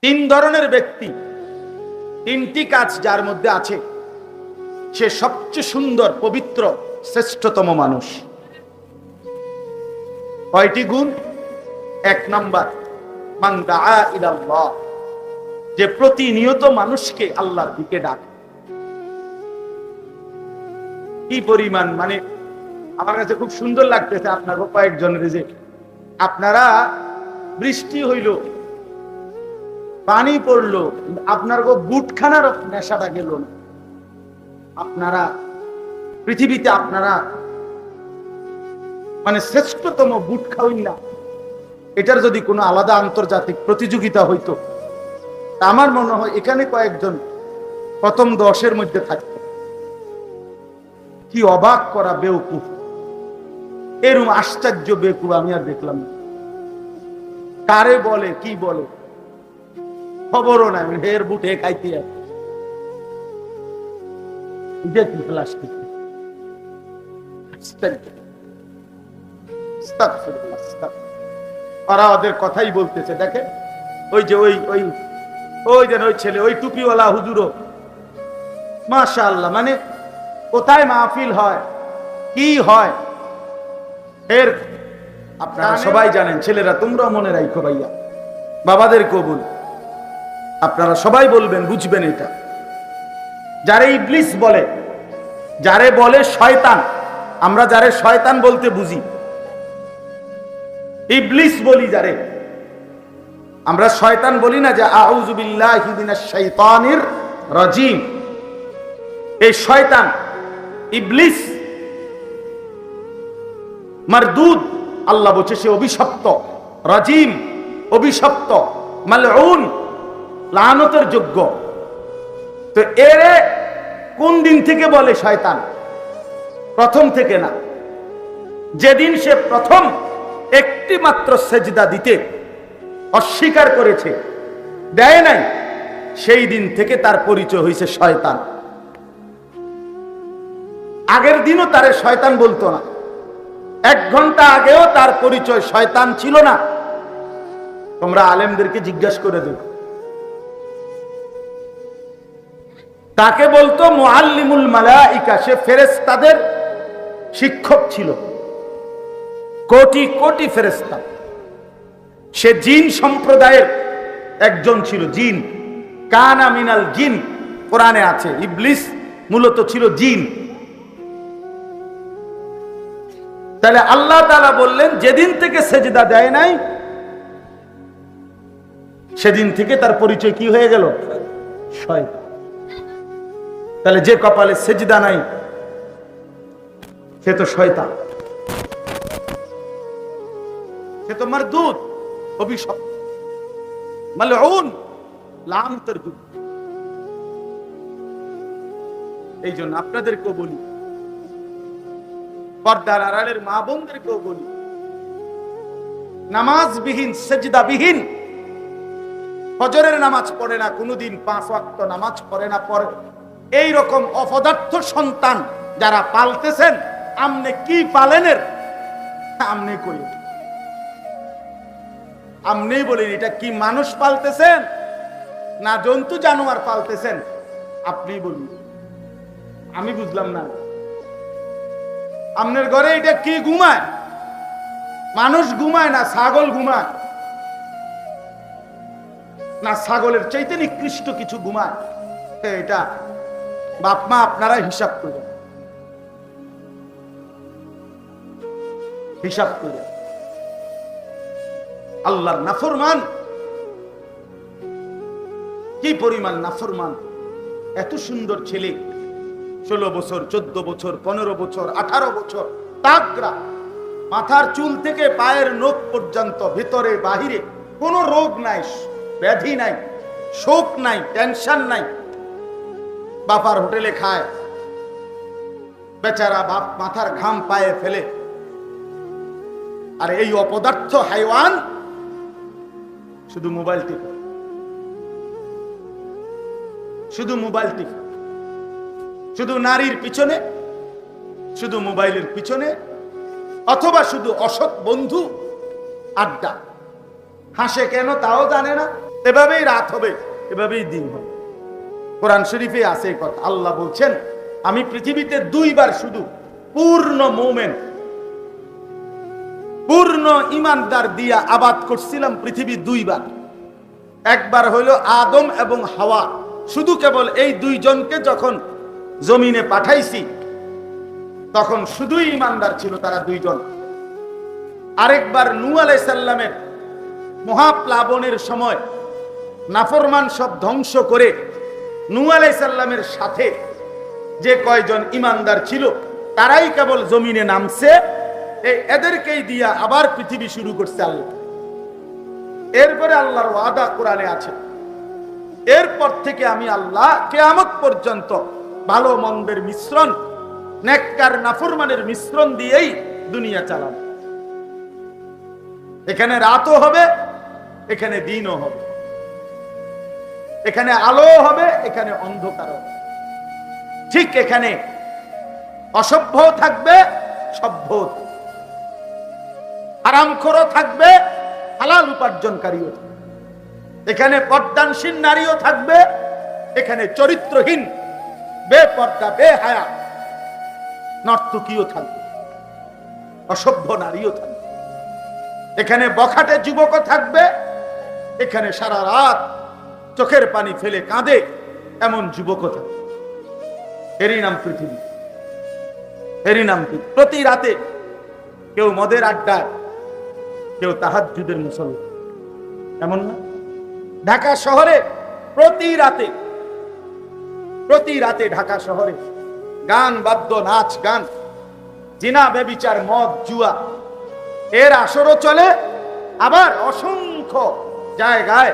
তিন ধরনের ব্যক্তি, তিনটি কাজ যার মধ্যে আছে, সে সবচেয়ে সুন্দর, পবিত্র, শ্রেষ্ঠতম মানুষ। কয়টি গুণ? এক নাম্বার, মান দাআ ইলাল্লাহ, যে প্রতিনিয়ত মানুষকে আল্লাহর দিকে ডাকে। কি পরিমাণ, মানে আমার কাছে খুব সুন্দর লাগতেছে আপনার কয়েকজনের, যে আপনারা বৃষ্টি হইল, পানি পড়লো, আপনার বুটখানার নেশাটা গেল না। আপনারা পৃথিবীতে আপনারা মানে শ্রেষ্ঠতম বুট খাওয়াই না, এটার যদি কোনো আলাদা আন্তর্জাতিক প্রতিযোগিতা হইতো, আমার মনে হয় এখানে কয়েকজন প্রথম 10-এর মধ্যে থাকতো। কি অবাক করা বেউকুফ, এরকম আশ্চর্য বেকুফ আমি আর দেখলাম না। কারে বলে কি বলে খবরও নাই, হের বুটে খাইতে প্লাস্টিক। ওরা ওদের কথাই বলতেছে। দেখে ওই যে ওই ওই ওই যেন ওই ছেলে, ওই টুপিওয়ালা হুজুরও মাশাআল্লাহ, মানে কোথায় মাহফিল হয়, কি হয়, এর আপনারা সবাই জানেন। ছেলেরা তোমরা মনে রাখো ভাইয়া, বাবাদের কবুল, আপনারা সবাই বলবেন, বুঝবেন এটা। যারে ইবলিস বলে, যারে বলে শয়তান, আমরা যারে শয়তান বলতে বুঝি, ইবলিস বলি যারে, আমরা শয়তান বলি না, যে আউযু বিল্লাহি মিনাশ শাইতানির রাজিম। এই শয়তান, ইবলিস মারদুদ, আল্লাহ বলছে সে অভিশপ্ত, রাজিম অভিশপ্ত, মালউন লানতের যোগ্য। তো এরে কোন দিন থেকে বলে শয়তান? প্রথম থেকে না। যেদিন সে প্রথম একটি মাত্র সেজদা দিতে অস্বীকার করেছে, দেয় নাই, সেই দিন থেকে তার পরিচয় হয়েছে শয়তান। আগের দিনও তারে শয়তান বলতো না, 1 ঘন্টা আগেও তার পরিচয় শয়তান ছিল না। তোমরা আলেমদেরকে জিজ্ঞাসা করে দেখো, তাকে বলতো মুআল্লিমুল মালাইকা, সে ফেরেশতাদের শিক্ষক ছিল, কোটি কোটি ফেরেশতা। সে জিন সম্প্রদায়ের একজন ছিল, জিন, কানা মিনাল জিন, কোরআনে আছে। ইবলিস মূলত ছিল জিন। তাহলে আল্লাহ তাআলা বললেন, যেদিন থেকে সেজদা দেয় নাই, সেদিন থেকে তার পরিচয় কি হয়ে গেল? শয়তান। তাহলে যে কপালে সেজদা নাই, সে তো শয়তান, সে তো মারদুদ, অভিশপ্ত, মালউন, লানতের যোগ্য। এই জন্য আপনাদেরকেও বলি, পর্দার আড়ালের মা বোনদেরকেও বলি, নামাজবিহীন, সেজদাবিহীন, ফজরের নামাজ পড়ে না, কোনোদিন 5 ওয়াক্ত নামাজ পড়ে না, পড়ে এইরকম অপদার্থ সন্তান যারা পালতেছেন, আমনে কি পালেনের? আমনে কই, আমনি বলেন, এটা কি মানুষ পালতেছেন না জন্তু জানোয়ার পালতেছেন? আপনি বলুন, আমি বুঝলাম না। আপনার ঘরে এটা কি ঘুমায়? মানুষ ঘুমায় না ছাগল ঘুমায়? না ছাগলের চাইতে নিকৃষ্ট কিছু ঘুমায়? এটা বাপ মা আপনারা হিসাব করে, হিসাব করে। আল্লাহর নাফরমান, কি পরিমাণ নাফরমান! এত সুন্দর ছেলে, 16 বছর, 14 বছর, 15 বছর, 18 বছর, তাগড়া, মাথার চুল থেকে পায়ের নখ পর্যন্ত, ভিতরে বাহিরে কোনো রোগ নাই, ব্যাধি নাই, শোক নাই, টেনশন নাই। বাপার হোটেলে খায়, বেচারা বাপ মাথার ঘাম পায়ে ফেলে। আর এই অপদার্থ হাইওয়ান শুধু মোবাইল টিপে, শুধু মোবাইল টিপে, শুধু নারীর পিছনে, শুধু মোবাইলের পিছনে, অথবা শুধু অসৎ বন্ধু আড্ডা। হাসে কেন তাও জানে না। এভাবেই রাত হবে, এভাবেই দিন হবে। কোরআন শরীফে আছে এই কথা। আল্লাহ বলছেন, আমি পৃথিবীতে দুইবার শুধু পূর্ণ মুমিন, পূর্ণ ইমানদার দিয়া আবাদ করছিলাম পৃথিবী দুইবার। একবার হইল আদম এবং হাওয়া, শুধু কেবল এই দুইজনকে যখন জমিনে পাঠাইছি তখন শুধুই ইমানদার ছিল তারা দুইজন। আরেকবার নূহ আলাইহিস সালামের মহাপ্লাবনের সময় নাফরমান সব ধ্বংস করে নূহ আলাইহিস সালামের সাথে যে কয়জন ইমানদার ছিল তারাই কেবল জমিনে নামছে। এদেরকেই দিয়া আবার পৃথিবী শুরু করছে আল্লাহ। এরপরে আল্লাহর ওয়াদা কোরআনে আছে, এরপর থেকে আমি আল্লাহ কিয়ামত পর্যন্ত ভালো মন্দের মিশ্রণ, নেককার নাফরমানের মিশ্রণ দিয়েই দুনিয়া চালাবো। এখানে রাতও হবে, এখানে দিনও হবে, এখানে আলো হবে, এখানে অন্ধকার হবে। ঠিক এখানে অসভ্য থাকবে, সভ্য হারামখোরও থাকবে, হালাল উপার্জনকারীও থাকবে। এখানে পর্দানশীল নারীও থাকবে, এখানে চরিত্রহীন বেপর্দা বেহায়া নর্তকীও থাকবে, অসভ্য নারীও থাকবে। এখানে বখাটে যুবকও থাকবে, এখানে সারা রাত চোখের পানি ফেলে কাঁদে এমন যুবকও থাকবে। এরই নাম পৃথিবী, এরই নাম পৃথিবী। প্রতি রাতে কেউ মদের আড্ডায়, কেউ তাহাজ্জুদের মুসল্লি, এমন না? ঢাকা শহরে প্রতি রাতে ঢাকা শহরে গান বাদ্য, নাচ গান, জিনা ব্যভিচার, মদ জুয়া এর আসরও চলে। আবার অসংখ্য জায়গায়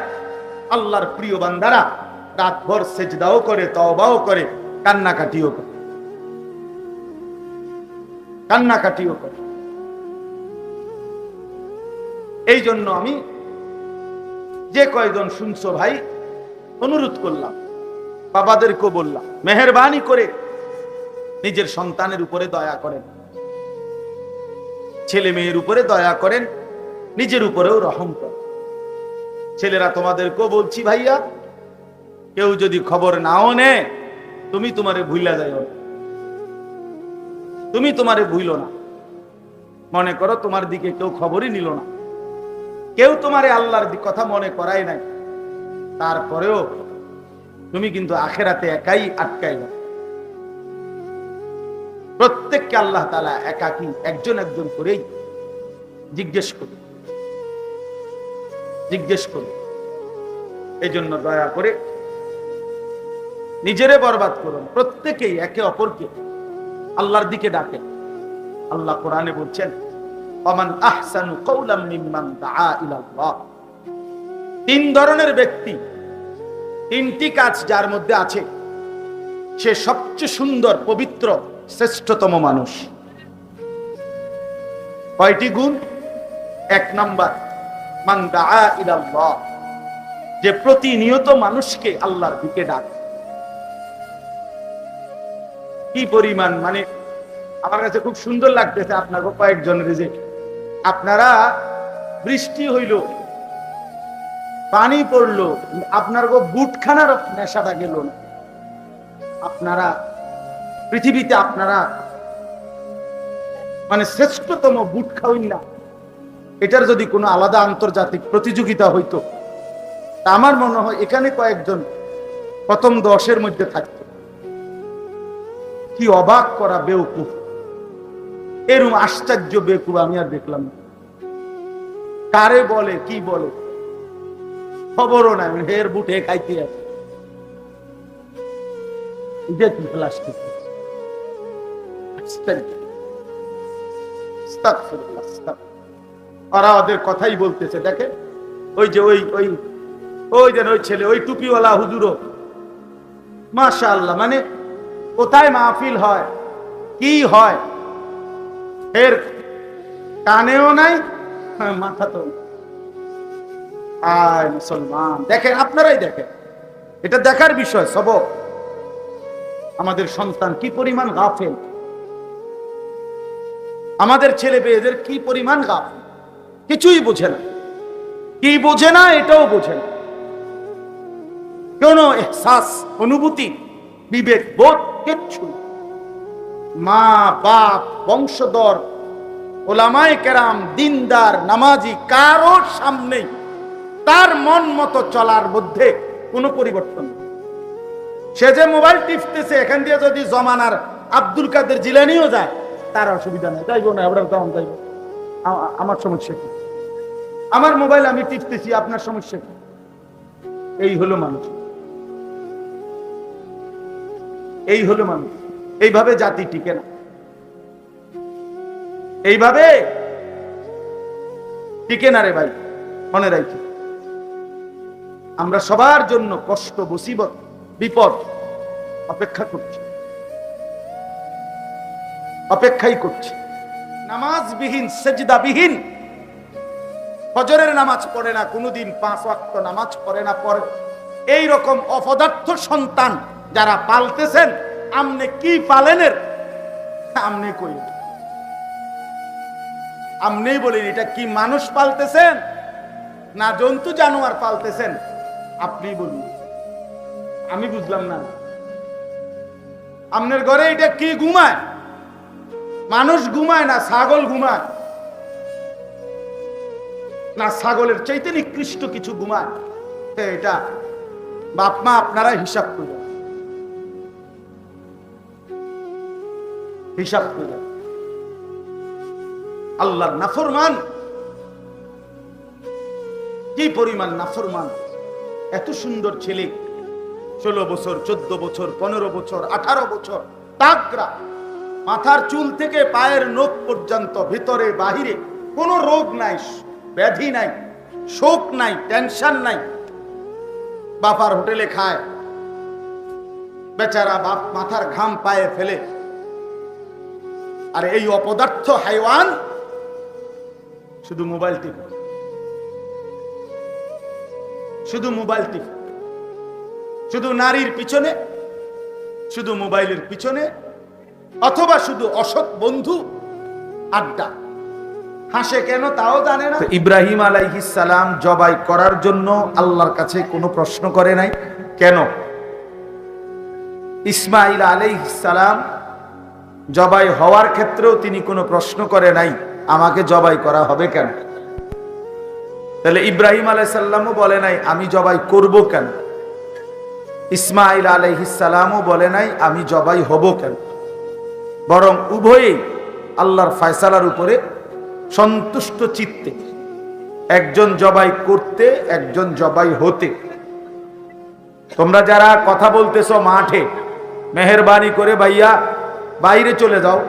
আল্লাহর প্রিয় বান্দারা রাতভর সেজদাও করে, তওবাও করে, কান্নাকাটিও করে। এই জন্য আমি যে কয়জন শুনছো ভাই, অনুরোধ করলাম, বাবাদেরকেও বললাম, মেহেরবানি করে নিজের সন্তানের উপরে দয়া করেন, ছেলে মেয়ের উপরে দয়া করেন, নিজের উপরেও রহম করেন। ছেলেরা তোমাদেরকেও বলছি, ভাইয়া, কেউ যদি খবর নাও নেয়, তুমি তোমারে ভুইলা যাও, তুমি তোমারে ভুইল না। মনে করো তোমার দিকে কেউ খবরই নিল না, কেউ তোমারে আল্লাহর কথা মনে করাই নাই, তারপরেও তুমি কিন্তু আখেরাতে একাই আটকাইল। প্রত্যেককে আল্লাহ তাআলা একাকী একজন একজন করেই জিজ্ঞেস করি। এই জন্য দয়া করে নিজেরে বরবাদ করুন, প্রত্যেকেই একে অপরকে আল্লাহর দিকে ডাকে। আল্লাহ কোরআনে বলছেন, ওমান আহসানু কওলাম মিম্মান দাআ ইলাল্লাহ। তিন ধরনের ব্যক্তি, তিনটি কাজ যার মধ্যে আছে, সে সবচেয়ে সুন্দর, পবিত্র, শ্রেষ্ঠতম মানুষ। কয়টি গুণ? এক নাম্বার, মান দাআ ইলাল্লাহ, যে প্রতিনিয়ত মানুষকে আল্লাহর দিকে ডাকে। কি পরিমাণ, মানে আমার কাছে খুব সুন্দর লাগতেছে আপনাকে কয়েকজনের, যে আপনারা বৃষ্টি হইল, পানি পড়লো, আপনার বুটখানার নেশাটা গেল না। আপনারা পৃথিবীতে আপনারা মানে শ্রেষ্ঠতম বুট খাওয়াই না, এটার যদি কোনো আলাদা আন্তর্জাতিক প্রতিযোগিতা হইতো, তা আমার মনে হয় এখানে কয়েকজন প্রথম 10-এর মধ্যে থাকতো। কি অবাক করা বেউকুফ, এরকম আশ্চর্য বেকুফ আমি আর দেখলাম না। কারে বলে, কি বলে খবরও নাই, হের বুটে খাইতে আছে। ওরা ওদের কথাই বলতেছে। দেখে ওই যে ওই ছেলে, ওই টুপিওয়ালা হুজুরও মাশাআল্লাহ, মানে কোথায় মাহফিল হয়, কি হয়, এর কানেও নাই, মাথা তো। আয় মুসলমান, দেখেন, আপনারাই দেখেন, এটা দেখার বিষয়। সবক, আমাদের সন্তান কি পরিমাণ গাফেল, আমাদের ছেলে মেয়েদের কি পরিমাণ গাফেল, কিছুই বোঝে না। কি বোঝে না, এটাও বোঝে না। কোনো এহসাস, অনুভূতি, বিবেক বোধ কিচ্ছু। মা বাপ, বংশধর, ওলামায়ে কেরাম, দিনদার, নামাজি কারোর সামনে তার মন মতো চলার মধ্যে কোনো পরিবর্তন নেই। সে যে মোবাইল টিপতেছে, এখান দিয়ে যদি জমানার আব্দুল কাদের জিলানিও যায় তার অসুবিধা নেই, যাইবো না, আমরা তখন যাইব। আমার সমস্যা কি? আমার মোবাইল আমি টিপতেছি, আপনার সমস্যা কি? এই হলো মানুষ, এই হলো মানুষ। এইভাবে জাতি টিকে না, এইভাবে টিকে না রে ভাই, মনে রাখি। আমরা সবার জন্য কষ্ট, মুসিবত, বিপদ অপেক্ষা করছি, অপেক্ষাই করছি। নামাজবিহীন, সেজদাবিহীন, ফজরের নামাজ পড়ে না, কোনোদিন 5 ওয়াক্ত নামাজ পড়ে না, পড়ে এই রকম অপদার্থ সন্তান যারা পালতেছেন, আমনে কি পালেনের? আমনে কই, আমনেই বলেন এটা কি মানুষ পালতেছেন না জন্তু জানোয়ার পালতেছেন? আপনি বলুন, আমি বুঝলাম না। আপনার ঘরে এটা কি ঘুমায়? মানুষ ঘুমায় না ছাগল ঘুমায়? না ছাগলের চাইতে নিকৃষ্ট কিছু ঘুমায়? এটা বাপ মা আপনারা হিসাব করবেন, হিসাব করবেন। আল্লাহর নাফরমান, কি পরিমাণ নাফরমান! এত সুন্দর ছেলে, 16 বছর, 14 বছর, 15 বছর, 18 বছর, তাগড়া, মাথার চুল থেকে পায়ের নখ পর্যন্ত, ভিতরে বাহিরে কোনো রোগ নাই, ব্যাধি নাই, শোক নাই, টেনশন নাই। বাবার হোটেলে খায়, বেচারা বাপ মাথার ঘাম পায়ে ফেলে। আর এই অপদার্থ হাইওয়ান শুধু মোবাইল টিপে, শুধু মোবাইল টিপে, শুধু নারীর পিছনে, শুধু মোবাইলের পিছনে, অথবা শুধু অসৎ বন্ধু আড্ডা। হাসে কেন তাও জানে না। ইব্রাহিম আলাইহিস সালাম জবাই করার জন্য আল্লাহর কাছে কোনো প্রশ্ন করে নাই, কেন? ইসমাঈল আলাইহিস সালাম জবাই হওয়ার ক্ষেত্রেও তিনি কোনো প্রশ্ন করে নাই, আমাকে জবাই করা হবে কেন? তাহলে ইব্রাহিম আলাইহিস সালামও বলে নাই আমি জবাই করব কেন, ইসমাঈল আলাইহিস সালামও বলে নাই আমি জবাই হব কেন। বরং উভয়েই আল্লাহর ফয়সালার উপরে সন্তুষ্ট চিত্তে, একজন জবাই করতে, একজন জবাই হতে। তোমরা যারা কথা বলতেছো মাঠে, মেহেরবানি করে ভাইয়া বাইরে চলে যাও,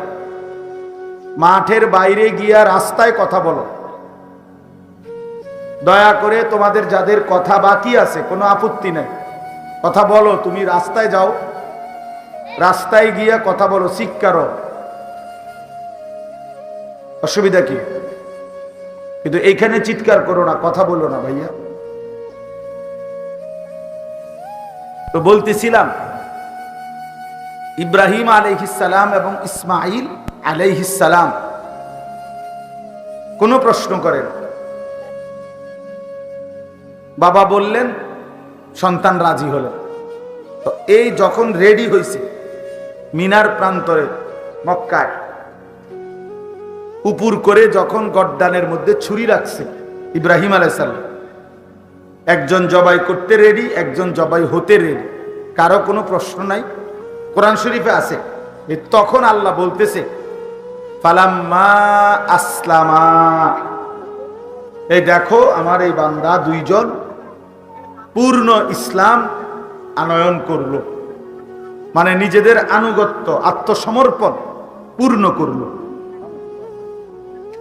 মাঠের বাইরে গিয়া রাস্তায় কথা বলো। দয়া করে তোমাদের যাদের কথা বাকি আছে, কোনো আপত্তি নাই, কথা বলো। তুমি রাস্তায় যাও, রাস্তায় গিয়া কথা বলো, শিক্ষারও অসুবিধা কি? কিন্তু এইখানে চিৎকার করো না, কথা বলো না ভাইয়া। তো বলতেছিলাম, ইব্রাহিম আলাইহিস সালাম এবং ইসমাঈল আলাইহিস সালাম কোনো প্রশ্ন করেন। বাবা বললেন, সন্তান রাজি হলো। তো এই যখন রেডি হয়েছে, মিনার প্রান্তরে মক্কায় উপর করে যখন গর্দানের মধ্যে ছুরি রাখছে ইব্রাহিম আলাইহিস সালাম, একজন জবাই করতে রেডি, একজন জবাই হতে রেডি, কারো কোনো প্রশ্ন নাই। কোরআন শরীফে আছে, তখন আল্লাহ বলতেছে ফালাম্মা আসলামা, এই দেখো আমার এই বান্দা দুইজন পূর্ণ ইসলাম আনয়ন করলো, মানে নিজেদের আনুগত্য, আত্মসমর্পণ পূর্ণ করলো।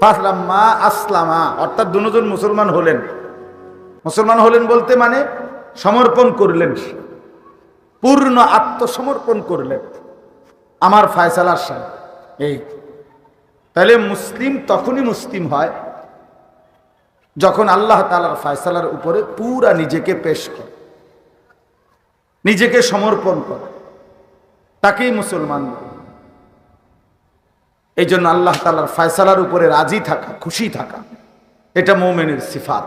ফালাম্মা আসলামা অর্থাৎ দুজন মুসলমান হলেন। মুসলমান হলেন বলতে মানে সমর্পণ করলেন, পূর্ণ আত্মসমর্পণ করলেন আমার ফয়সালার সামনে। এই তাহলে মুসলিম তখনই মুসলিম হয় যখন আল্লাহ তাআলার ফয়সালার উপরে পুরা নিজেকে পেশ করে, নিজেকে সমর্পণ করে, তাকেই মুসলমান বলে। এই জন্য আল্লাহ তাআলার ফয়সালার উপরে রাজি থাকা, খুশি থাকা, এটা মুমিনের সিফাত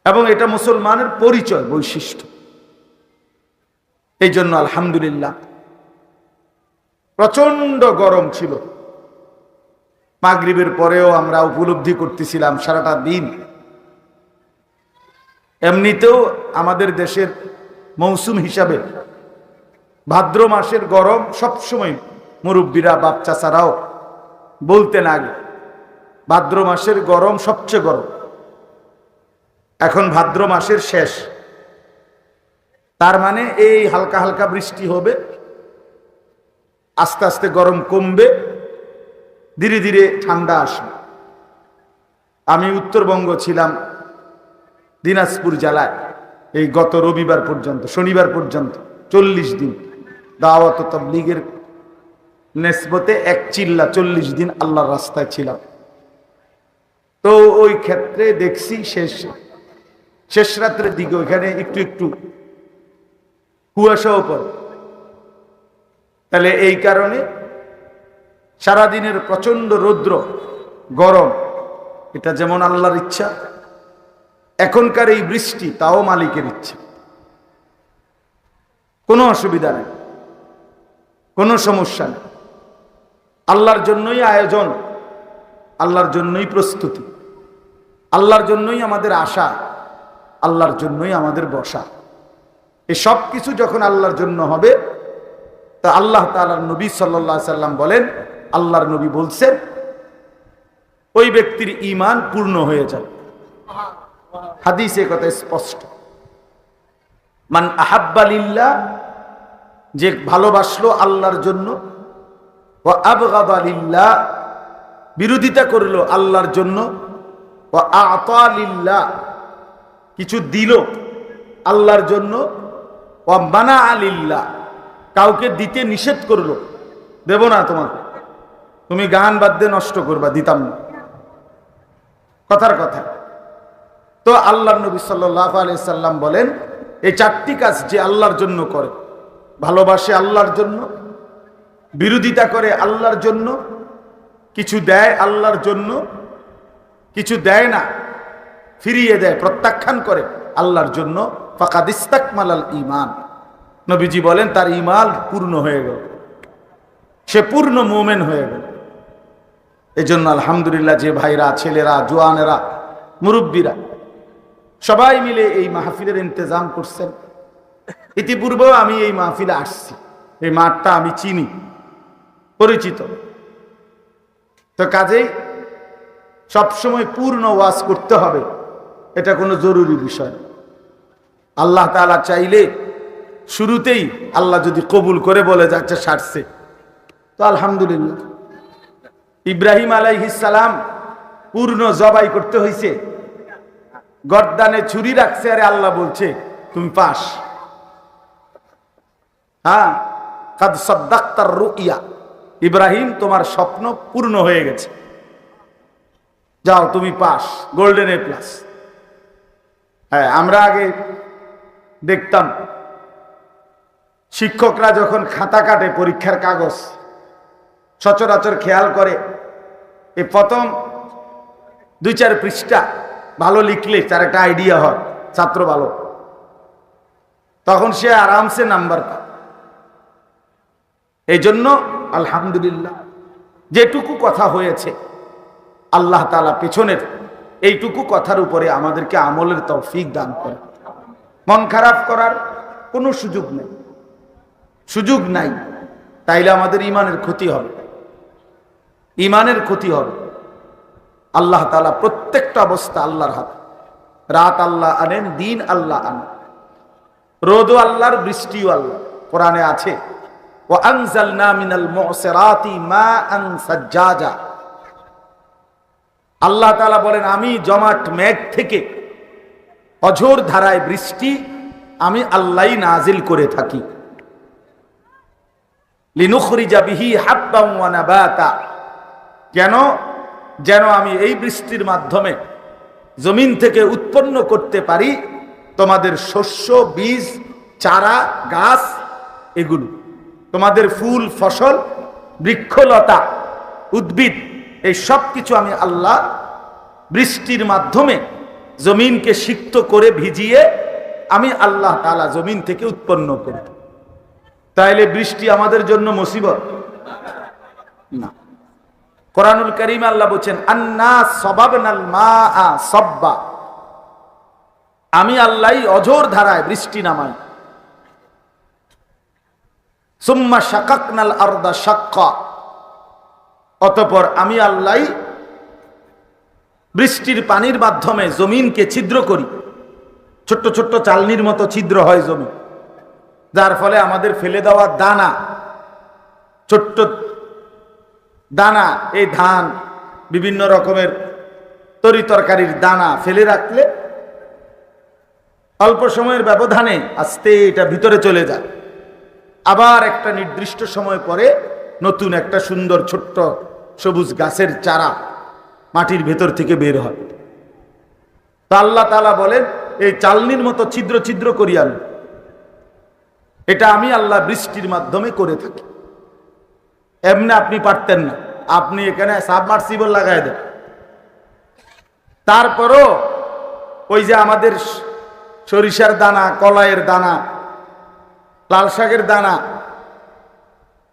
এবং এটা মুসলমানের পরিচয়, বৈশিষ্ট্য। এই জন্য আলহামদুলিল্লাহ প্রচন্ড গরম ছিল। মাগরিবের পরেও আমরা উপলব্ধি করতেছিলাম সারাটা দিন। এমনিতেও আমাদের দেশের মৌসুম হিসাবে ভাদ্র মাসের গরম সবসময় মুরব্বীরা বাচ্চা ছাড়াও বলতেন আগে, ভাদ্র মাসের গরম সবচেয়ে গরম। এখন ভাদ্র মাসের শেষ, তার মানে এই হালকা হালকা বৃষ্টি হবে, আস্তে আস্তে গরম কমবে, ধীরে ধীরে ঠান্ডা আসবে। আমি উত্তরবঙ্গ ছিলাম দিনাজপুর জেলায় এই গত রবিবার পর্যন্ত, শনিবার পর্যন্ত 40 দিন দাওয়াত ও তাবলীগের নেসবতে এক চিল্লা 40 দিন আল্লাহর রাস্তায় ছিলাম। তো ওই ক্ষেত্রে দেখছি শেষ রাত্রের দিকে ওইখানে একটু একটু কুয়াশাও পড়ে। তাহলে এই কারণে সারাদিনের প্রচন্ড রৌদ্র গরম, এটা যেমন আল্লাহর ইচ্ছা, এখনকার এই বৃষ্টি তাও মালিকের ইচ্ছা। কোনো অসুবিধা নেই, কোনো সমস্যা নেই। আল্লাহর জন্যই আয়োজন, আল্লাহর জন্যই প্রস্তুতি, আল্লাহর জন্যই আমাদের আশা, আল্লাহর জন্যই আমাদের বসা। এই সব কিছু যখন আল্লাহর জন্য হবে, তা আল্লাহ তাআলার নবী সাল্লাল্লাহু আলাইহি সাল্লাম বলেন, আল্লাহর নবী বলছেন ওই ব্যক্তির ঈমান পূর্ণ হয়ে যায়। হাদিসে কথা স্পষ্ট, মান আহাব্বা লিল্লাহ, যে ভালোবাসলো আল্লাহর জন্য, ওয়া আবগাদা লিল্লাহ, বিরোধিতা করলো আল্লাহর জন্য, ওয়া আ'তা লিল্লাহ, কিছু দিল আল্লাহর জন্য, ওয়া মানাআ লিল্লাহ, কাউকে দিতে নিষেধ করলো, দেব না তোমাকে, তুমি গান বাদ দিয়ে নষ্ট করবা, দিতাম না, কথার কথা। তো আল্লাহর নবী সাল্লাল্লাহু আলাইহি সাল্লাম বলেন, এই 4টি কাজ যে আল্লাহর জন্য করে, ভালোবাসে আল্লাহর জন্য, বিরোধিতা করে আল্লাহর জন্য, কিছু দেয় আল্লাহর জন্য, কিছু দেয় না, ফিরিয়ে দেয়, প্রত্যাখ্যান করে আল্লাহর জন্য, ফাকাদ ইস্তাকমালাল ঈমান, নবীজি বলেন তার ঈমান পূর্ণ হয়ে গেল, সে পূর্ণ মুমিন হয়ে গেল। এজন্য আলহামদুলিল্লাহ যে ভাইরা, ছেলেরা, জওয়ানেরা, মুরব্বীরা সবাই মিলে এই মাহফিলের ইন্তজাম করছেন। ইতিপূর্বেও আমি এই মাহফিলে আসছি, এই মাঠটা আমি চিনি, পরিচিত। তো কাজেই সবসময় পূর্ণ ওয়াজ করতে হবে, এটা কোনো জরুরি বিষয়। আল্লাহ তাআলা চাইলে শুরুতেই আল্লাহ যদি কবুল করে বলে যাচ্ছে সারছে, তো আলহামদুলিল্লাহ। ইব্রাহিম আলাইহিস সালাম পূর্ণ জবাই করতে হয়েছে, গর্দানে ছুরি রাখছে, আরে আল্লাহ বলছে তুমি পাস। হ্যাঁ, কাদ সাদ্দাক্তার রুইয়া, ইব্রাহিম তোমার স্বপ্ন পূর্ণ হয়ে গেছে, যাও তুমি পাস, গোল্ডেন এ প্লাস। হ্যাঁ, আমরা আগে দেখতাম শিক্ষকরা যখন খাতা কাটে পরীক্ষার কাগজ, সচরাচর খেয়াল করে এই প্রথম 2-4 পৃষ্ঠা ভালো লিখলে তার একটা আইডিয়া হয়, ছাত্র ভালো, তখন সে আরামসে নাম্বার পায়। এই জন্য আলহামদুলিল্লাহ যেটুকু কথা হয়েছে আল্লাহ তাআলা পেছনের এইটুকু কথার উপরে আমাদেরকে আমলের তৌফিক দান করে। মন খারাপ করার কোনো সুযোগ নেই, সুযোগ নাই, তাইলে আমাদের ঈমানের ক্ষতি হবে, ঈমানের ক্ষতি হবে। আল্লাহ তাআলা প্রত্যেকটা অবস্থা আল্লাহর হাতে, রাত আল্লাহ আনেন, দিন আল্লাহ আনেন, রোদও আল্লাহর, বৃষ্টিও আল্লাহ। কোরআনে আছে, ওয়া আনজালনা মিনাল মুসিরাতি মাআন সাজ্জাজা, আল্লাহ তাআলা বলেন আমি জমাট মেঘ থেকে অঝোর ধারায় বৃষ্টি আমি আল্লাহই নাজিল করে থাকি। লিনুখরিজা বিহি হাব্বান ওয়া নাবাতা, কেন? যেন আমি এই বৃষ্টির মাধ্যমে জমিন থেকে উৎপন্ন করতে পারি তোমাদের শস্য, বীজ, চারা, গাছ, এগুলো তোমাদের ফুল, ফসল, বৃক্ষলতা, উদ্ভিদ, এই সব কিছু আমি আল্লাহ বৃষ্টির মাধ্যমে জমিনকে সিক্ত করে ভিজিয়ে আমি আল্লাহ তাআলা জমিন থেকে উৎপন্ন করি। তাইলে বৃষ্টি আমাদের জন্য মুসিবত না। কোরআনুল কারীমে আল্লাহ বলেন আন্না সাবাবনাল মাআ সাব্বা, আমি আল্লাহই অঝোর ধারায় বৃষ্টি নামাই। সুম্মা শাকাকনাল আরদা শাক্কা, অতঃপর আমি আল্লাহই বৃষ্টির পানির মাধ্যমে জমিনকে ছিদ্র করি। ছোট্ট ছোট্ট চালনির মতো ছিদ্র হয় জমি, যার ফলে আমাদের ফেলে দেওয়া দানা, ছোট্ট দানা, এই ধান বিভিন্ন রকমের তরি তরকারির দানা ফেলে রাখলে অল্প সময়ের ব্যবধানে আস্তে এটা ভিতরে চলে যায়, আবার একটা নির্দিষ্ট সময় পরে নতুন একটা সুন্দর ছোট্ট সবুজ গাছের চারা মাটির ভেতর থেকে বের হয়। তা আল্লাহ তাআলা বলেন এই চালনির মতো ছিদ্র ছিদ্র করি আমি, এটা আমি আল্লাহ বৃষ্টির মাধ্যমে করে থাকি। এমনি আপনি পারতেন না, আপনি এখানে সাবমার্সিবল লাগাই দেন, তারপরও ওই যে আমাদের সরিষার দানা, কলাইয়ের দানা, লাল শাকের দানা,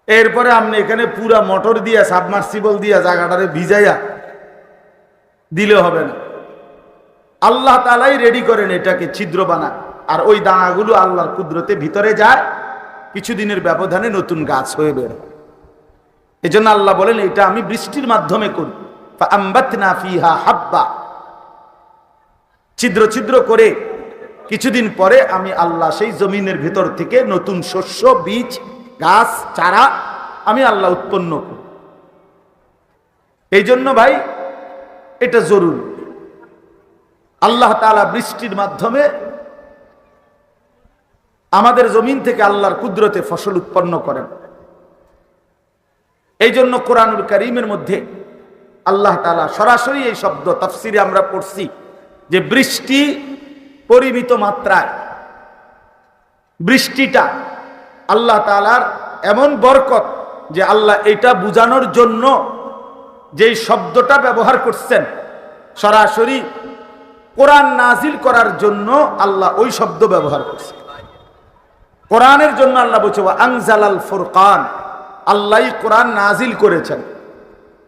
এরপরে আপনি এখানে পুরা মোটর দিয়া সাবমার্সিবল দিয়া জায়গাটারে ভিজাইয়া দিলে হবে না। আল্লাহ তাআলাই রেডি করেন এটাকে, ছিদ্র বানা, আর ওই দানাগুলো আল্লাহর কুদরতে ভিতরে যায়, কিছুদিনের ব্যবধানে নতুন গাছ হয়ে বের হয়। এজন্য আল্লাহ বলেন এটা আমি বৃষ্টির মাধ্যমে করি। ফাআমবাতনা ফিহা হাব্বা, ছিদ্র ছিদ্র করে কিছুদিন পরে আমি আল্লাহ সেই জমিনের ভেতর থেকে নতুন শস্য, বীজ, গাছ, চারা আমি আল্লাহ উৎপন্ন করি। এই জন্য ভাই এটা জরুরি, আল্লাহ তাআলা বৃষ্টির মাধ্যমে আমাদের জমিন থেকে আল্লাহর কুদরতে ফসল উৎপন্ন করেন। এই জন্য কোরআনুল কারীমের মধ্যে আল্লাহ তাআলা সরাসরি এই শব্দ তাফসিরে আমরা পড়ছি যে বৃষ্টি পরিমিত মাত্রায়, বৃষ্টিটা আল্লাহ তাআলার এমন বরকত যে আল্লাহ এটা বুঝানোর জন্য যেই শব্দটা ব্যবহার করছেন, সরাসরি কোরআন নাজিল করার জন্য আল্লাহ ওই শব্দ ব্যবহার করছেন। কোরআনের জন্য আল্লাহ বলছে ওয়া আনজালাল ফুরকান, আল্লাহই কোরআন নাজিল করেছেন।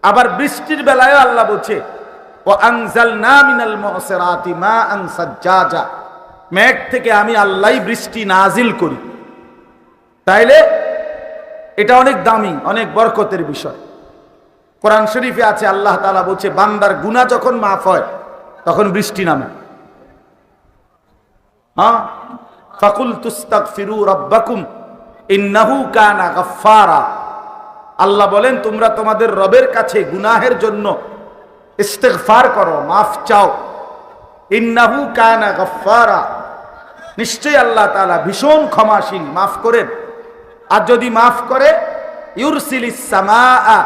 আবার বৃষ্টির বেলায় আল্লাহ বলছে ওয়া আনজালনা মিনাল মুসিরাতি মাআন সাজ্জাজা, মেঘ থেকে আমি আল্লাহই বৃষ্টি নাজিল করি। তাইলে এটা অনেক দামি, অনেক বরকতের বিষয়। কোরআন শরীফে আছে আল্লাহ তাআলা বলছে বান্দার গুনাহ যখন মাফ হয় তখন বৃষ্টি নামে। হ্যাঁ, ফাকুল তুস্তাগফিরু রাব্বাকুম ইন্নাহু কানা গাফফারা, আল্লাহ বলেন তোমরা তোমাদের রবের কাছে গুনাহের জন্য ইস্তিগফার করো, মাফ চাও। ইন্নাহু কানা গাফফারা, নিশ্চয়ই আল্লাহ তাআলা ভীষণ ক্ষমাশীল, মাফ করেন। আর যদি মাফ করে ইউরসিলিস সামাআ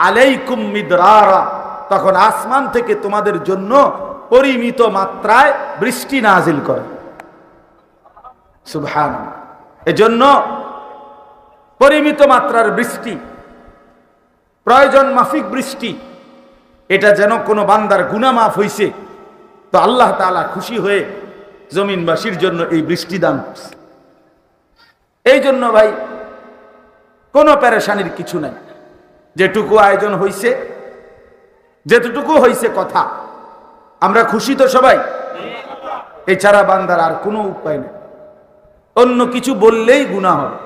আলাইকুম মিদরারা, তখন আসমান থেকে তোমাদের জন্য পরিমিত মাত্রায় বৃষ্টি নাজিল করে। সুবহানাল্লাহ। এজন্য পরিমিত মাত্রার বৃষ্টি, প্রয়োজন মাফিক বৃষ্টি, এটা যেন কোনো বান্দার গুনাহ মাফ হইছে তো আল্লাহ তাআলা খুশি হয়ে জমিনবাসীর জন্য এই বৃষ্টি দান করছে। এই জন্য ভাই কোনো পেরেশানির কিছু নাই, যেটুকু আয়োজন হইছে, যেতটুকু হইছে কথা, আমরা খুশি তো সবাই। এছাড়া বান্দার আর কোনো উপায় নেই, অন্য কিছু বললেই গুনাহ হবে,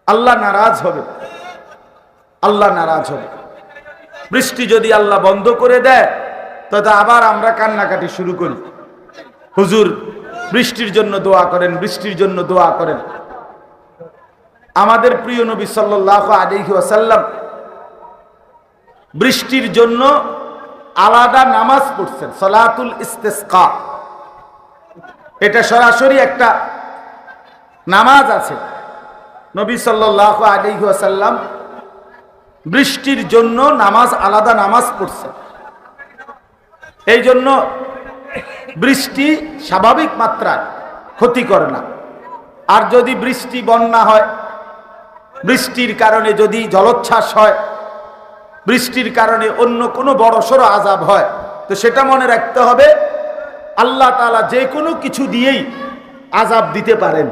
আল্লাহ নারাজ হবে, আল্লাহ নারাজ হবে। বৃষ্টি যদি আল্লাহ বন্ধ করে দেয় তবে আবার আমরা কান্নাকাটি শুরু করি, হুজুর বৃষ্টির জন্য দোয়া করেন, বৃষ্টির জন্য দোয়া করেন। আমাদের প্রিয় নবী সাল্লাল্লাহু আলাইহি ওয়াসাল্লাম বৃষ্টির জন্য আলাদা নামাজ পড়ছেন, সালাতুল ইস্তিসকা। এটা সরাসরি একটা নামাজ আছে। নবী সাল্লাল্লাহু আলাইহি ওয়াসাল্লাম বৃষ্টির জন্য নামাজ, আলাদা নামাজ পড়ছেন। এই জন্য বৃষ্টি স্বাভাবিক মাত্রায় ক্ষতি করে না। আর যদি বৃষ্টি বন্যা হয়, বৃষ্টির কারণে যদি জলোচ্ছ্বাস হয়, বৃষ্টির কারণে অন্য কোনো বড়সড় আযাব হয়, তো সেটা মনে রাখতে হবে আল্লাহ তাআলা যে কোনো কিছু দিয়েই আযাব দিতে পারেন।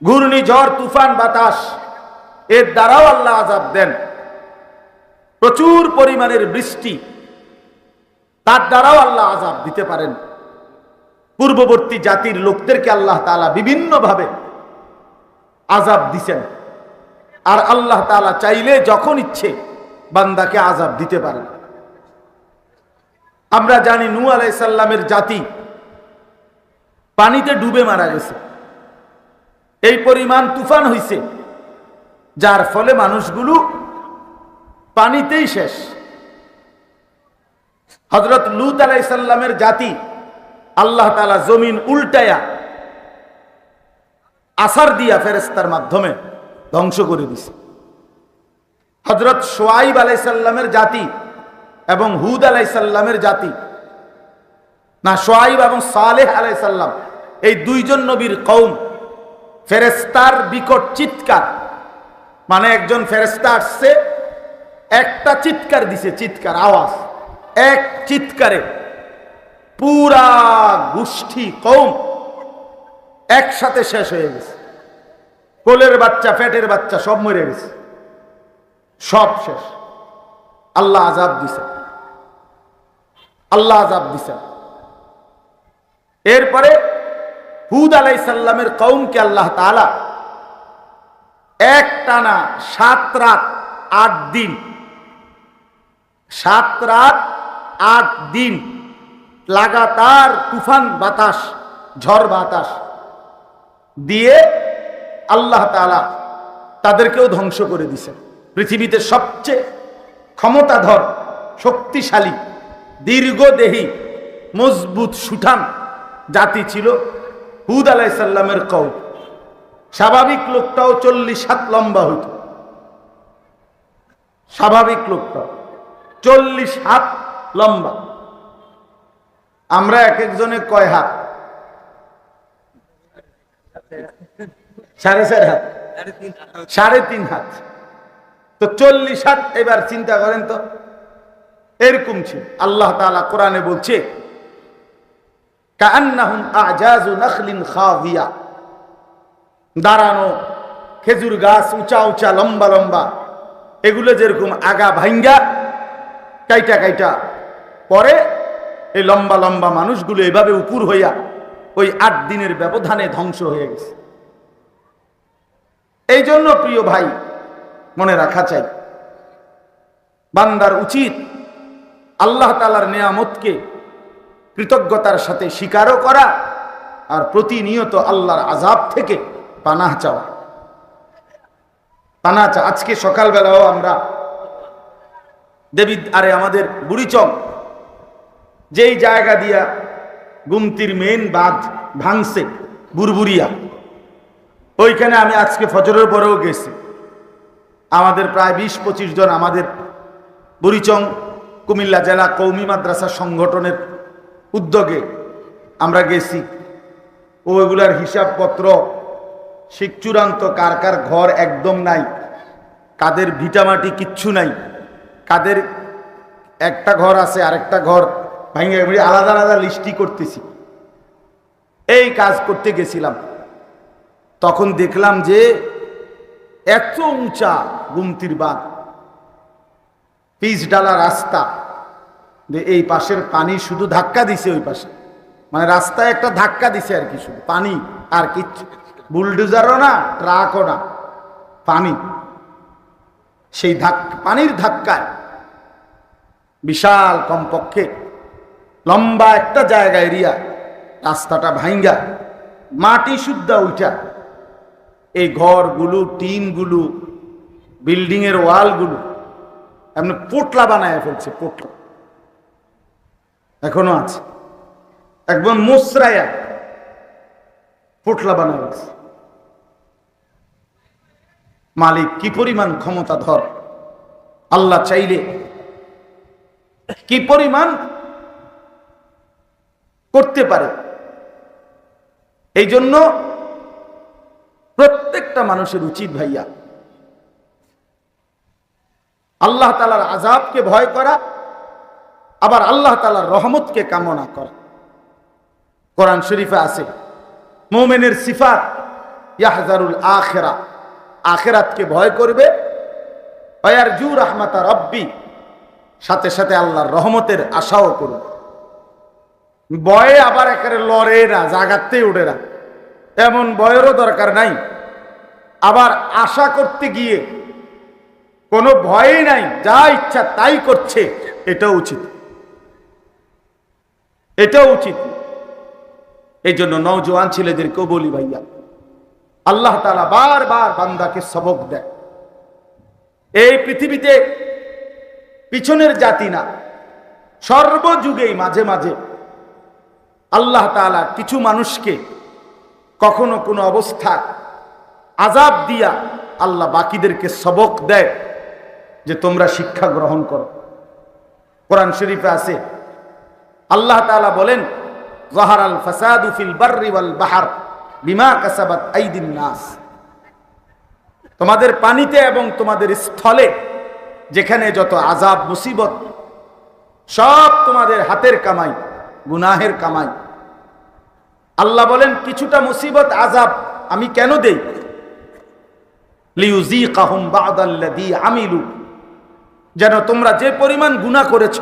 ঘূর্ণিঝড়, তুফান, বাতাস, এর দ্বারাও আল্লাহ আযাব দেন। প্রচুর পরিমাণের বৃষ্টি, তার দ্বারাও আল্লাহ আযাব দিতে পারেন। পূর্ববর্তী জাতির লোকদেরকে আল্লাহ তাআলা বিভিন্নভাবে আযাব দিছেন। আর আল্লাহ তাআলা চাইলে যখন ইচ্ছে বান্দাকে আযাব দিতে পারেন। আমরা জানি নূহ আলাইহিস সালামের জাতি পানিতে ডুবে মারা গেছে। এই পরিমাণ তুফান হইছে, যার ফলে মানুষগুলো পানিতেই শেষ। হযরত লূত আলাইহিস সালামের জাতি আল্লাহ তাআলা জমিন উল্টায়া আসার দিয়া ফেরেশতার মাধ্যমে ধ্বংস করে দিছে। হযরত শুআয়ব আলাইহিস সালামের জাতি এবং হুদ আলাইহিস সালামের জাতি, না শুআয়ব এবং সালেহ আলাইহিস সালাম, এই দুইজন নবীর কওম ফেরেশতার বিকট চিৎকার, মানে একজন ফেরেশতা আসছে, একটা চিৎকার দিছে, চিৎকার আওয়াজ, এক চিৎকারে পুরা গোষ্ঠী কওম একসাথে শেষ হয়ে গেছে। কোলের বাচ্চা, পেটের বাচ্চা সব মরে গেছে, সব শেষ। আল্লাহ আযাব দিছে, আল্লাহ আযাব দিছে। এরপরে হুদ আলাইহিস সালামের কওমকে আল্লাহ তাআলা একটানা 7 রাত 8 দিন, 7 রাত 8 দিন লাগাতার তুফান বাতাস, ঝড় বাতাস দিয়ে আল্লাহ তাআলা তাদেরকেও ধ্বংস করে দিয়েছেন। পৃথিবীতে সবচেয়ে ক্ষমতাধর, শক্তিশালী, দীর্ঘদেহী, মজবুত, সুঠাম জাতি ছিল হুদ আলাইহিস সালামের কওম। স্বাভাবিক লোকটাও 40 হাত লম্বা হইত, স্বাভাবিক লোকটাও 40 হাত লম্বা। আমরা এক একজনে কয় হাত? 4.5 হাত, 3.5 হাত। তো 40 হাত, এবার চিন্তা করেন তো, এরকম ছিল। আল্লাহ তাআলা কোরআনে বলছে, কাআন্নাহুম আ'জাযু নাখলিন খাযিয়া, দাঁড়ানো খেজুর গাছ, উঁচা উঁচা, লম্বা লম্বা, এগুলো যেরকম আগা ভাঙ্গা কাইটা কাইটা পরে, এই লম্বা লম্বা মানুষগুলো এভাবে উপর হইয়া ওই 8 দিনের ব্যবধানে ধ্বংস হয়ে গেছে। এই জন্য প্রিয় ভাই, মনে রাখা চাই, বান্দার উচিত আল্লাহ তাআলার নিয়ামতকে কৃতজ্ঞতার সাথে স্বীকারও করা আর প্রতিনিয়ত আল্লাহর আযাব থেকে পানাহ চাওয়া। পানাহ চা। আজকে সকালবেলাও আমরা আমাদের বুড়িচং, যেই জায়গা দিয়া গুমতির মেন বাঁধ ভাঙছে, বুরবুরিয়া, ওইখানে আমি আজকে ফজরের পরেও গেছি। আমাদের প্রায় 20-25 জন আমাদের বুড়িচং কুমিল্লা জেলা কওমি মাদ্রাসা সংগঠনের উদ্যোগে আমরা গেছি। ওইগুলার হিসাবপত্র শিক চূড়ান্ত, কার কার ঘর একদম নাই, কাদের ভিটামাটি কিচ্ছু নাই, কাদের একটা ঘর আছে, আরেকটা ঘর ভাঙে, আলাদা আলাদা লিস্টি করতেছি। এই কাজ করতে গেছিলাম, তখন দেখলাম যে এত উঁচা গুমতির বাঁধ, পিচ ডালা রাস্তা, যে এই পাশের পানি শুধু ধাক্কা দিছে, ওই পাশে মানে রাস্তায় একটা ধাক্কা দিছে আর কি, শুধু পানি আর কিচ্ছু, বুলডোজারও না, ট্রাকও না, পানি। সেই পানির ধাক্কায় বিশাল, কমপক্ষে লম্বা একটা জায়গা এরিয়া, রাস্তাটা ভাঙ্গা মাটি শুদ্ধা উঠা, এই ঘরগুলো, টিনগুলো, বিল্ডিং এর ওয়ালগুলো এমনি পোটলা বানায় ফেলছে, পোটলা এখনো আছে, একদম মোসরায়া পোটলা বানায় ফেলছে। মালিক কি পরিমাণ ক্ষমতাধর, আল্লাহ চাইলে কি পরিমাণ করতে পারে। এই জন্য প্রত্যেকটা মানুষের উচিত ভাইয়া আল্লাহ তাআলার আযাবকে ভয় করা, আবার আল্লাহ তাআলার রহমতকে কামনা করা। কোরআন শরীফে আছে মুমিনের সিফাত, ইয়াহজারুল আখিরা, আখিরাতকে ভয় করবে, ওয়ারজু রাহমাতা রাব্বি, সাথে সাথে আল্লাহর রহমতের আশাও করবে। ভয়ে আবার একেবারে লড়ে না, জাগাতেই উঠে না, এমন ভয়েরও দরকার নাই। আবার আশা করতে গিয়ে কোনো ভয়ই নাই, যা ইচ্ছা তাই করছে, এটাও উচিত, এটাও উচিত। এই জন্য নওজোয়ান ছেলেদেরকেও বলি, ভাইয়া, আল্লাহ তাআলা বারবার বান্দাকে সবক দেয়। এই পৃথিবীতে পিছনের জাতি না, সর্বযুগেই মাঝে মাঝে আল্লাহ তাআলা কিছু মানুষকে কখনো কোনো অবস্থা আযাব দিয়া আল্লাহ বাকিদেরকে সবক দেয় যে তোমরা শিক্ষা গ্রহণ করো। কোরআন শরীফে আছে, আল্লাহ তাআলা বলেন, যাহারাল ফাসাদু ফিল বাররি ওয়াল বাহর বিমা কাসাবাত আইদিন নাস। তোমাদের পানিতে এবং তোমাদের স্থলে যেখানে যত আযাব মুসিবত, সব তোমাদের হাতের কামাই, গুনাহের কামাই। আল্লাহ বলেন, কিছুটা মুসিবত আযাব আমি কেন দেই? লিউযীকাহুম বা'দাল্লাযী আমিলু, যেন তোমরা যে পরিমাণ গুনাহ করেছ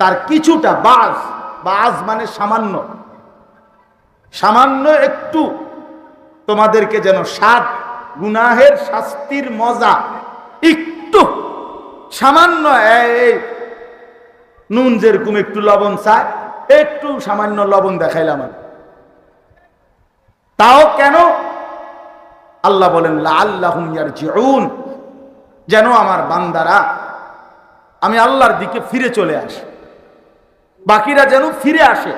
তার কিছুটা, বাজ মানে সামান্য, সামান্য একটু তোমাদেরকে যেন স্বাদ, গুনাহের শাস্তির মজা একটু সামান্য, নুন যেরকম একটু লবণ চায়, একটু সামান্য লবণ দেখাইলাম, তাও কেন? আল্লাহ বলেন, লাআল্লাহুম ইয়ারজিউন, যেন আমার বান্দারা আমি আল্লাহর দিকে ফিরে চলে আসে, বাকিরা যেন ফিরে আসে।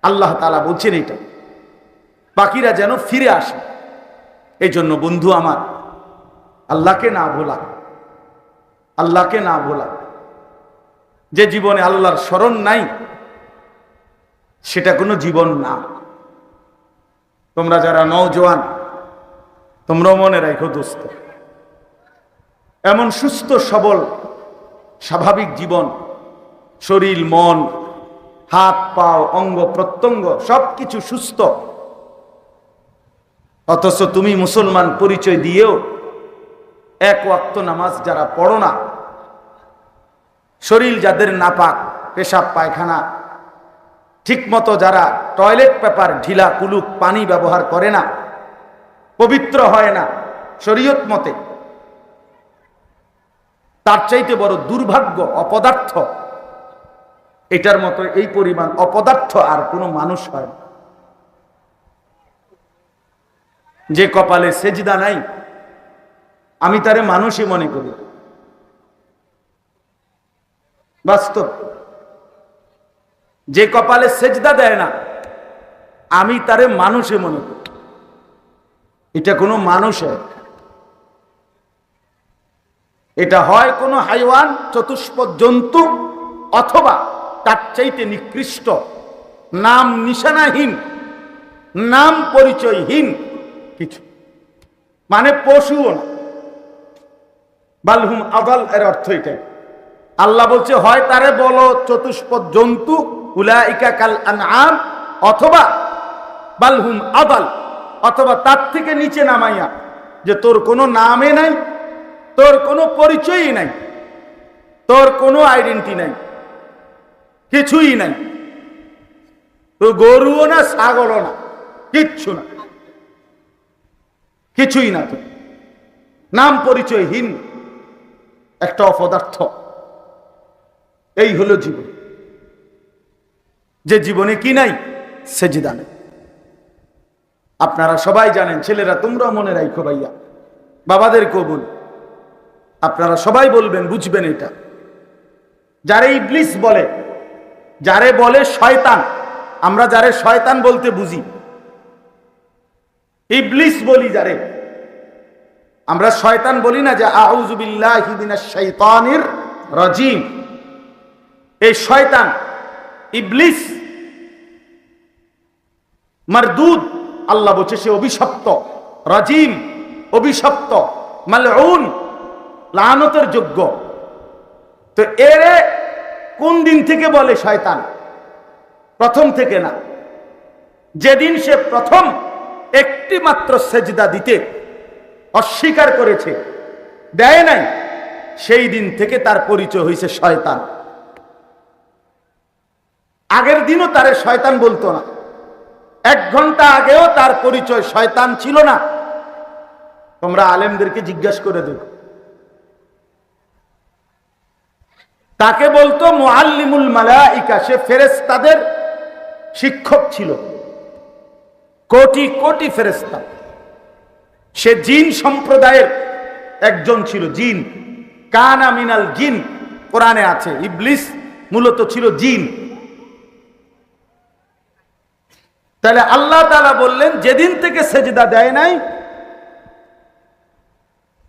আল্লাহ তাআলা বলছেন এটা, বাকিরা যেন ফিরে আসে। এই জন্য বন্ধু আমার, আল্লাহকে না ভোলা, আল্লাহকে না ভোলা। যে জীবনে আল্লাহর স্মরণ নাই, সেটা কোনো জীবন না। তোমরা যারা নওজোয়ান, তোমরাও মনে রাখো দোস্ত, এমন সুস্থ সবল স্বাভাবিক জীবন, শরীর মন হাত পাও অঙ্গ প্রত্যঙ্গ সবকিছু সুস্থ, অথচ তুমি মুসলমান পরিচয় দিয়েও এক ওয়াক্ত নামাজ যারা পড়ো না, শরীর যাদের নাপাক, পেশাব পায়খানা ঠিক মতো, যারা টয়লেট পেপার ঢিলা কুলুক পানি ব্যবহার করে না, পবিত্র হয় না শরীয়ত মতে, তার চাইতে বড় দুর্ভাগ্য অপদার্থ, এটার মতো এই পরিমাণ অপদার্থ আর কোনো মানুষ হয় না। যে কপালে সেজদা নাই, আমি তারে মানুষই মনে করি, বাস্তব। যে কপালে সেজদা দেয় না, আমি তারে মানুষে মনে করি, এটা কোনো মানুষ, এটা হয় কোনো হাইওয়ান, চতুষ্পদ জন্তু, অথবা তার চাইতে নিকৃষ্ট, নাম নিশানাহীন, নাম পরিচয়হীন কিছু, মানে পশুও না। বালহুম আদাল, এর অর্থ এটাই। আল্লাহ বলছে, হয় তারে বলো চতুষ্পদ জন্তু, উলাইকা কাল আনআম, অথবা বালহুম আদাল, অথবা তার থেকে নিচে নামাইয়া, যে তোর কোনো নামে নাই, তোর কোনো পরিচয়ই নাই, তোর কোনো আইডেন্টি নাই, কিছুই নাই, তোর গরুও না, ছাগলও না, কিচ্ছু না, কিছুই না, তো নাম পরিচয়হীন একটা অপদার্থ। এই হলো জীবন, যে জীবনে কি নাই? সেজদা নেই। আপনারা সবাই জানেন, ছেলেরা তোমরাও মনে রাখো ভাইয়া, বাবাদেরকেও বল, আপনারা সবাই বলবেন, বুঝবেন এটা, যারে ইবলিস বলে, যারে বলে শয়তান, আমরা যারে শয়তান বলতে বুঝি, ইবলিস বলি যারে, আমরা শয়তান বলি না, যে আউযু বিল্লাহি মিনাশ শাইতানির রাজিম। এই শয়তান, ইবলিস মারদুদ, আল্লাহ বলছে সে অভিশপ্ত, রাজিম অভিশপ্ত, মালউন লানতের যোগ্য। তো এরে কোন দিন থেকে বলে শয়তান? প্রথম থেকে না, যেদিন সে প্রথম একটি মাত্র সেজদা দিতে অস্বীকার করেছে, দেয় নাই, সেই দিন থেকে তার পরিচয় হয়েছে শয়তান। আগের দিনও তারে শয়তান বলতো না, 1 ঘন্টা আগেও তার পরিচয় শয়তান ছিল না। তোমরা আলেমদেরকে জিজ্ঞাসা করে দেখো, তাকে বলতো মুআল্লিমুল মালাইকা, সে ফেরেশতাদের শিক্ষক ছিল, কোটি কোটি ফেরেশতা। সে জিন সম্প্রদায়ের একজন ছিল, জিন, কানা মিনাল জিন, কোরআনে আছে। ইবলিস মূলত ছিল জিন। তাহলে আল্লাহ তাআলা বললেন যেদিন থেকে সেজদা দেয় নাই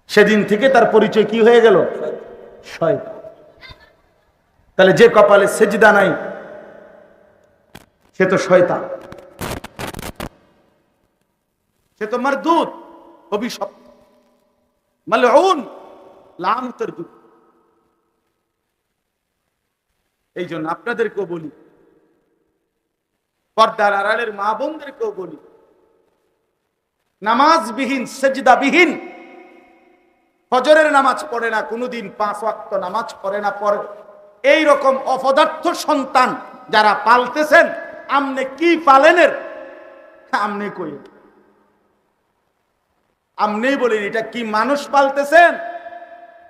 সেদিন থেকে তার পরিচয় কি হয়ে গেল? শয়তান। তাহলে যে কপালে সেজদা নাই সে তো শয়তান, সে তো মারদুদ, অভিশপ্ত, মালউন, লানতের দূত। এই জন্য আপনাদেরকেও বলি, পর্দার আড়ালের মা বোনদেরকেও বলি, নামাজবিহীন, সেজদাবিহীন, ফজরের নামাজ পড়ে না, কোনোদিন 5 ওয়াক্ত নামাজ পড়ে না, পড়ে এই রকম অপদার্থ সন্তান যারা পালতেছেন, আমনে কি পালেনের? আমনে কই, আমনেই বলেন এটা কি মানুষ পালতেছেন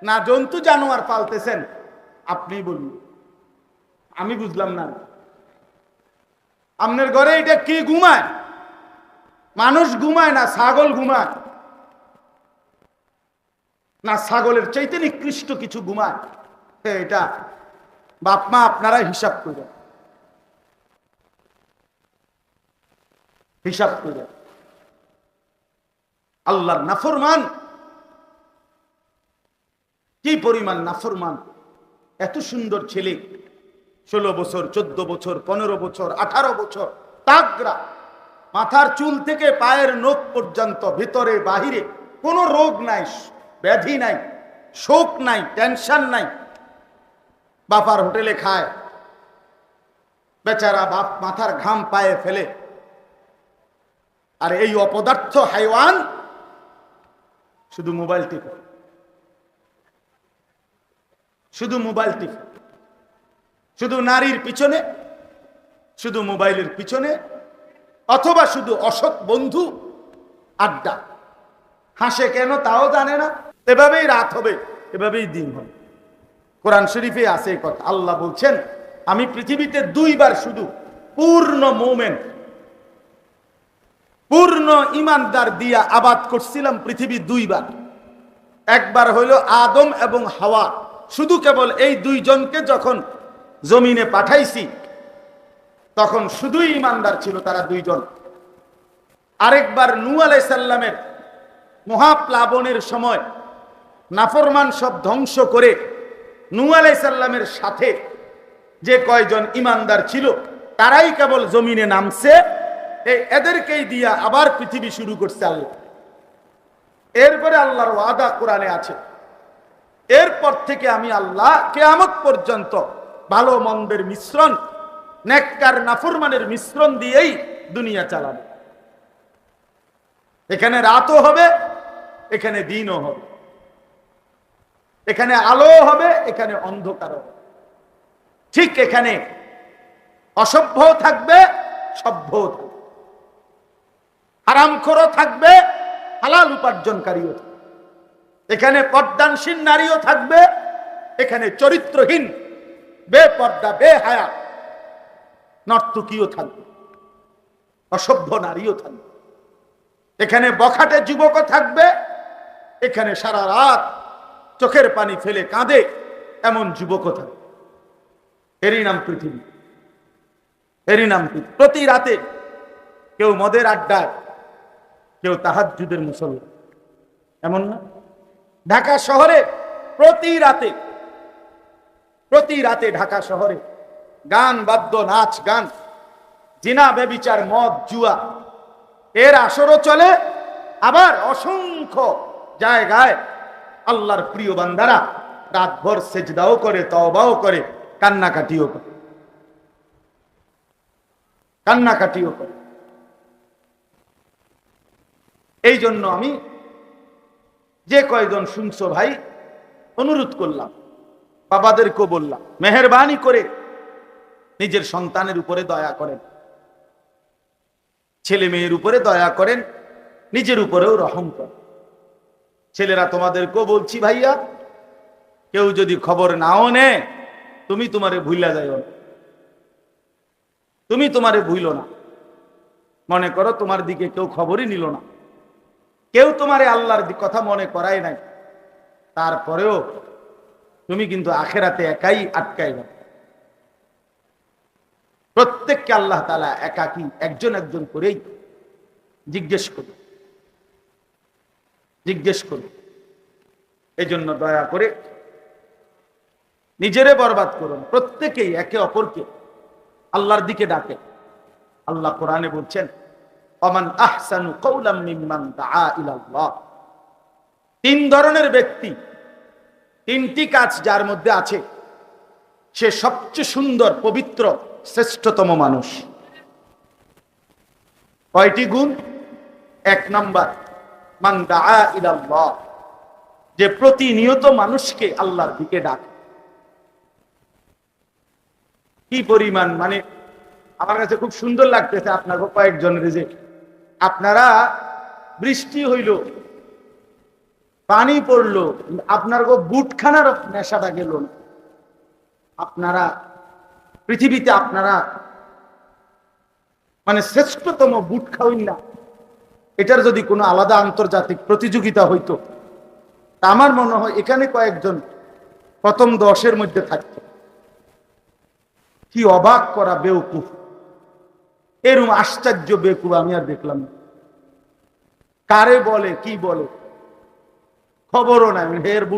না জন্তু জানোয়ার পালতেছেন? আপনি বলুন, আমি বুঝলাম না। আপনার ঘরে এটা কি ঘুমায়? মানুষ ঘুমায় না ছাগল ঘুমায়? না ছাগলের চাইতে নিকৃষ্ট কিছু ঘুমায়? এটা বাপ মা আপনারা হিসাব করে, হিসাব করে। আল্লাহর নাফরমান, কি পরিমাণ নাফরমান! এত সুন্দর ছেলে, 16 বছর, 14 বছর, 15 বছর, 18 বছর, তাগড়া, মাথার চুল থেকে পায়ের নখ পর্যন্ত, ভিতরে বাহিরে কোনো রোগ নাই, ব্যাধি নাই, শোক নাই, টেনশন নাই। বাপার হোটেলে খায়, বেচারা বাপ মাথার ঘাম পায়ে ফেলে। আর এই অপদার্থ হাইওয়ান শুধু মোবাইল টিপে, শুধু মোবাইল টিপে, শুধু নারীর পিছনে, শুধু মোবাইলের পিছনে, অথবা শুধু অসৎ বন্ধু আড্ডা। হাসে কেন তাও জানে না। এভাবেই রাত হবে, এভাবেই দিন হবে। কোরআন শরীফে আছে এই কথা। আল্লাহ বলছেন, আমি পৃথিবীতে 2 বার শুধু পূর্ণ মুমিন, পূর্ণ ইমানদার দিয়া আবাদ করছিলাম পৃথিবী 2 বার। একবার হইল আদম এবং হাওয়া, শুধু কেবল এই 2 জনকে যখন জমিনে পাঠাইছি তখন শুধুই ইমানদার ছিল তারা 2 জন। আরেকবার নূহ আলাইহিস সালামের মহাপ্লাবনের সময় নাফরমান সব ধ্বংস করে নূহ আলাইহিস সালামের সাথে যে কয়জন ইমানদার ছিল তারাই কেবল জমিনে নামছে। এদেরকেই দিয়া আবার পৃথিবী শুরু করছে আল্লাহ। এরপরে আল্লাহর ওয়াদা কোরআনে আছে, এরপর থেকে আমি আল্লাহ কিয়ামত পর্যন্ত ভালো মন্দের মিশ্রণ, নেককার নাফরমানের মিশ্রণ দিয়েই দুনিয়া চালাবে। এখানে রাতও হবে, এখানে দিনও হবে, এখানে আলো হবে, এখানে অন্ধকার হবে। ঠিক এখানে অসভ্য থাকবে, সভ্য থাকবে, হারামখোরও থাকবে, হালাল উপার্জনকারীও থাকবে। এখানে পর্দানশীল নারীও থাকবে, এখানে চরিত্রহীন, বেপর্দা, বেহায়া নর্তকীও থাকবে, অসভ্য নারীও থাকবে। এখানে বখাটে যুবকও থাকবে, এখানে সারা রাত চোখের পানি ফেলে কাঁদে এমন যুবকও থাকবে। এরই নাম পৃথিবী, এরই নাম পৃথিবী। প্রতি রাতে কেউ মদের আড্ডায়, কেউ তাহাজ্জুদের মুসল্লা, এমন না? ঢাকা শহরে প্রতি রাতে ঢাকা শহরে গান, বাদ্য, নাচ গান, জিনা, ব্যভিচার, মদ, জুয়া এর আসরও চলে। আবার অসংখ্য জায়গায় আল্লাহর প্রিয় বান্দারা রাতভর সেজদাও করে, তওবাও করে, কান্নাকাটিও করে, কান্নাকাটিও করে। এই জন্য আমি যে কয়জন শুনছো ভাই, অনুরোধ করলাম, বাবাদেরকেও বললাম, মেহেরবানি করে নিজের সন্তানের উপরে দয়া করেন, ছেলে মেয়ের উপরে দয়া করেন, নিজের উপরেও রহম করেন। ছেলেরা তোমাদেরকেও বলছি, ভাইয়া, কেউ যদি খবর নাও নেয়, তুমি তোমারে ভুইলা যাইও না, তুমি তোমারে ভুইলো না। মনে করো তোমার দিকে কেউ খবরই নিল না, কেউ তোমারে আল্লাহর কথা মনে করাই নাই, তারপরেও তুমি কিন্তু আখেরাতে একাই আটকাই না। প্রত্যেককে আল্লাহ তাআলা একাকী একজন একজন করেই জিজ্ঞেস করুন। এই জন্য দয়া করে নিজেরে বরবাদ করুন, প্রত্যেকেই একে অপরকে আল্লাহর দিকে ডাকে। আল্লাহ কোরআনে বলছেন, ওমান আহসানু কাওলাম মিম্মান দাআ ইলাল্লাহ। তিন ধরনের ব্যক্তি, তিনটি কাজ যার মধ্যে আছে, সে সবচেয়ে সুন্দর, পবিত্র, শ্রেষ্ঠতম মানুষ। কয়টি গুণ? এক নাম্বার, মান দাআ ইলাল্লাহ, যে প্রতিনিয়ত মানুষকে আল্লাহর দিকে ডাকে। কি পরিমাণ, মানে আমার কাছে খুব সুন্দর লাগতেছে আপনাকে কয়েকজনের, যে আপনারা বৃষ্টি হইল, পানি পড়লো, আপনার বুটখানার নেশাটা গেল না। আপনারা পৃথিবীতে আপনারা মানে শ্রেষ্ঠতম বুট খাওয়াইন না, এটার যদি কোনো আলাদা আন্তর্জাতিক প্রতিযোগিতা হইতো, তা আমার মনে হয় এখানে কয়েকজন প্রথম 10-এর মধ্যে থাকতো। কি অবাক করা বেউকুফ, এরকম আশ্চর্য বেকুফ আমি আর দেখলাম না। কারে বলে, কি বলে, খবরও নাই, হের বুট